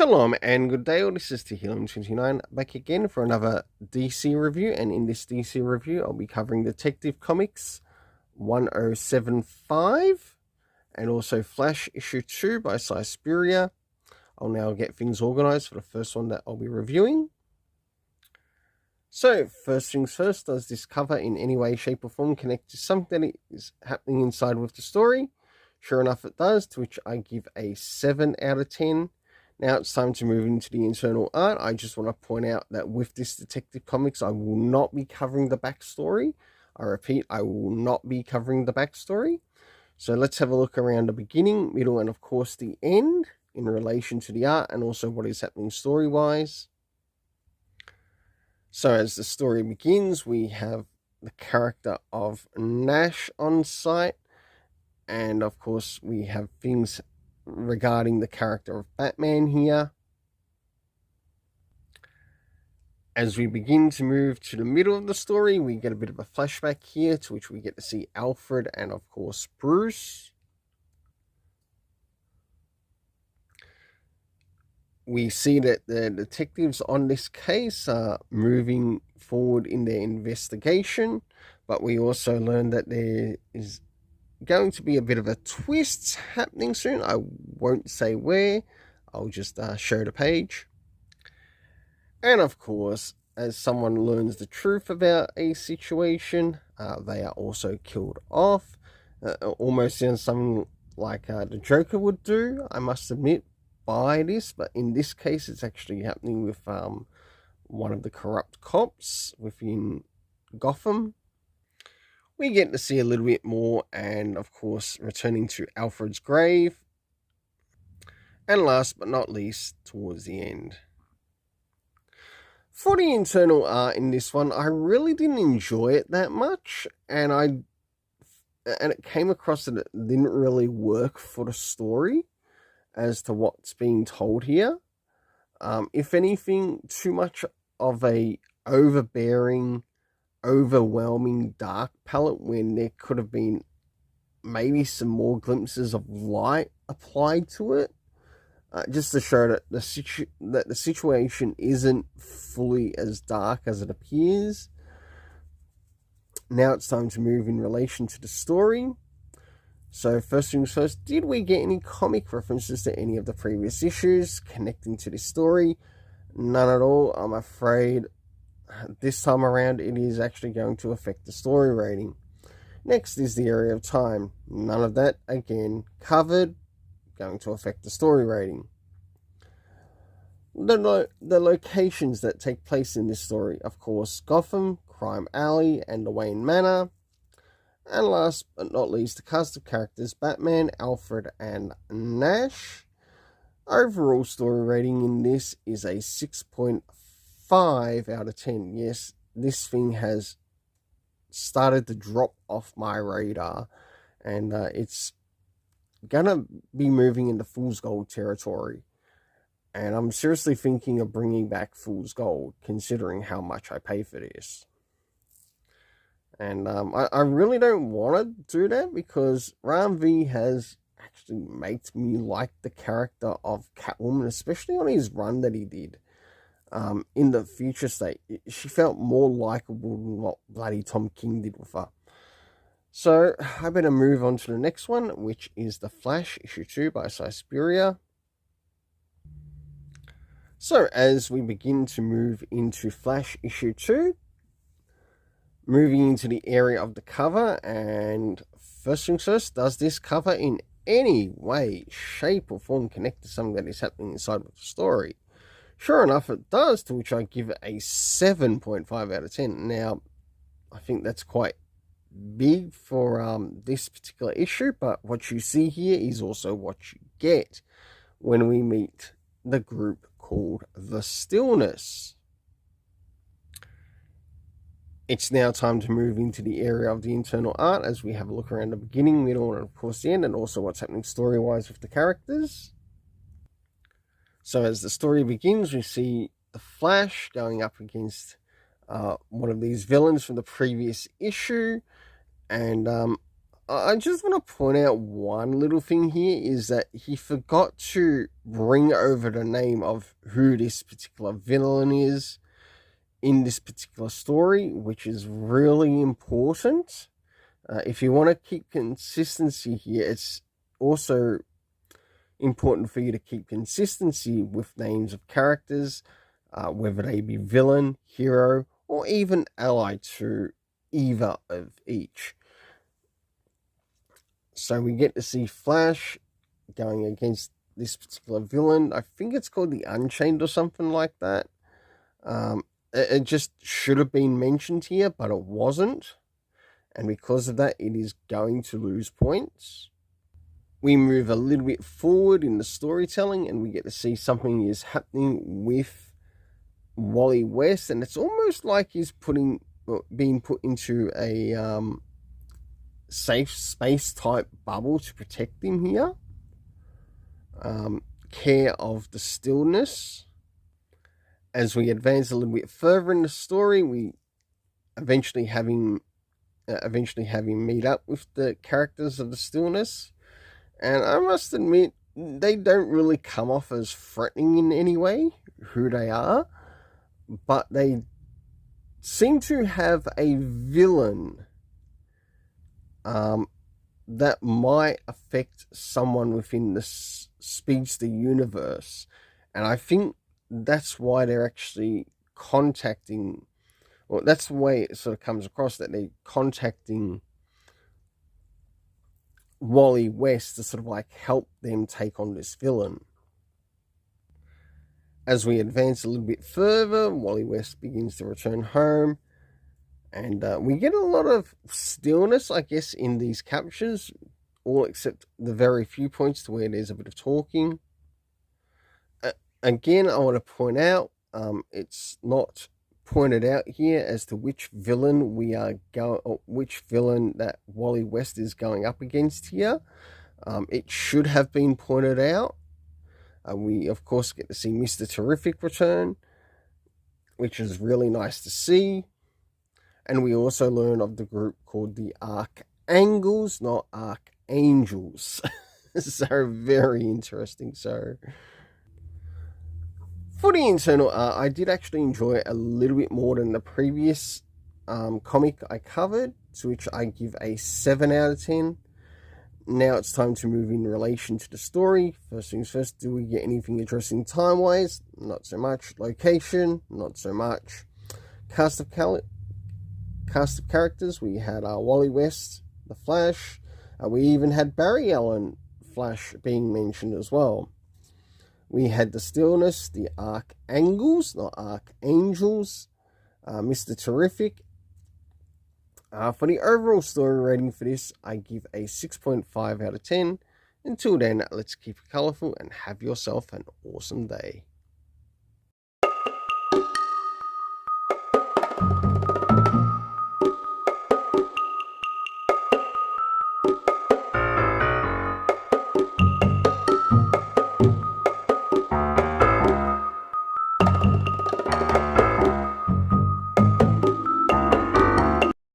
Shalom and good day, all. This is Tehillim29 back again for another DC review, and in this DC review I'll be covering Detective Comics 1075 and also Flash issue 2 by Suspiria. I'll now get things organized for the first one that I'll be reviewing. So, first things first, does this cover in any way, shape or form connect to something that is happening inside with the story? Sure enough it does, to which I give a 7 out of 10. Now it's time to move into the internal art. I just want to point out that with this Detective Comics, I will not be covering the backstory. I repeat, I will not be covering the backstory. So let's have a look around the beginning, middle, and of course the end in relation to the art and also what is happening story-wise. So as the story begins, we have the character of Nash on site. And of course, we have things regarding the character of Batman here. As we begin to move to the middle of the story, we get a bit of a flashback here, to which we get to see Alfred and of course Bruce. We see that the detectives on this case are moving forward in their investigation, but we also learn that there is going to be a bit of a twist happening soon. I won't say where. I'll just show the page. And of course, as someone learns the truth about a situation, they are also killed off. Almost sounds something like the Joker would do, I must admit, by this. But in this case, it's actually happening with one of the corrupt cops within Gotham. We get to see a little bit more, and of course returning to Alfred's grave, and last but not least towards the end. For the internal art in this one, I really didn't enjoy it that much, and it came across that it didn't really work for the story as to what's being told here. If anything, too much of a overwhelming dark palette when there could have been maybe some more glimpses of light applied to it, just to show that the situation isn't fully as dark as it appears. Now it's time to move in relation to the story. So first things first, did we get any comic references to any of the previous issues connecting to this story? None at all, I'm afraid. This time around, it is actually going to affect the story rating. Next is the area of time. None of that, again, covered. Going to affect the story rating. The locations that take place in this story, of course, Gotham, Crime Alley, and the Wayne Manor. And last but not least, the cast of characters, Batman, Alfred, and Nash. Overall story rating in this is a 6.5 out of 10. Yes, this thing has started to drop off my radar, and it's gonna be moving into Fool's Gold territory, and I'm seriously thinking of bringing back Fool's Gold, considering how much I pay for this. And I really don't want to do that, because Ram V has actually made me like the character of Catwoman, especially on his run that he did. In the future state, she felt more likable than what bloody Tom King did with her. So I better move on to the next one, which is The Flash issue 2 by Suspiria. So as we begin to move into Flash issue 2, moving into the area of the cover, and first things first, does this cover in any way, shape or form connect to something that is happening inside of the story? Sure enough, it does, to which I give it a 7.5 out of 10. Now, I think that's quite big for this particular issue, but what you see here is also what you get when we meet the group called The Stillness. It's now time to move into the area of the internal art, as we have a look around the beginning, middle, and of course the end, and also what's happening story-wise with the characters. So as the story begins, we see the Flash going up against one of these villains from the previous issue, and I just want to point out one little thing here is that he forgot to bring over the name of who this particular villain is in this particular story, which is really important. If you want to keep consistency here, it's also important for you to keep consistency with names of characters, whether they be villain, hero, or even ally to either of each. So we get to see Flash going against this particular villain. I think it's called the Unchained or something like that. It just should have been mentioned here, but it wasn't. And because of that, it is going to lose points. We move a little bit forward in the storytelling and we get to see something is happening with Wally West. And it's almost like he's being put into a safe space type bubble to protect him here. Care of the Stillness. As we advance a little bit further in the story, we eventually have him meet up with the characters of the Stillness. And I must admit, they don't really come off as threatening in any way, who they are. But they seem to have a villain that might affect someone within the Speedster universe. And I think that's why they're actually contacting, well, that's the way it sort of comes across, that they're contacting Wally West to sort of like help them take on this villain. As we advance a little bit further, Wally West begins to return home, and we get a lot of stillness, I guess, in these captures, all except the very few points to where there's a bit of talking. Again, I want to point out, it's not pointed out here as to which villain which villain that Wally West is going up against here. It should have been pointed out. We of course get to see Mr. Terrific return, which is really nice to see. And we also learn of the group called the Archangels, not Archangels. So very interesting. So for the internal art, I did actually enjoy it a little bit more than the previous comic I covered, to which I give a 7 out of 10. Now it's time to move in relation to the story. First things first, do we get anything interesting time-wise? Not so much. Location? Not so much. Cast of characters, we had Wally West, the Flash. We even had Barry Allen Flash being mentioned as well. We had the Stillness, the Archangels, not Archangels, Mr. Terrific. For the overall story rating for this, I give a 6.5 out of 10. Until then, let's keep it colourful and have yourself an awesome day.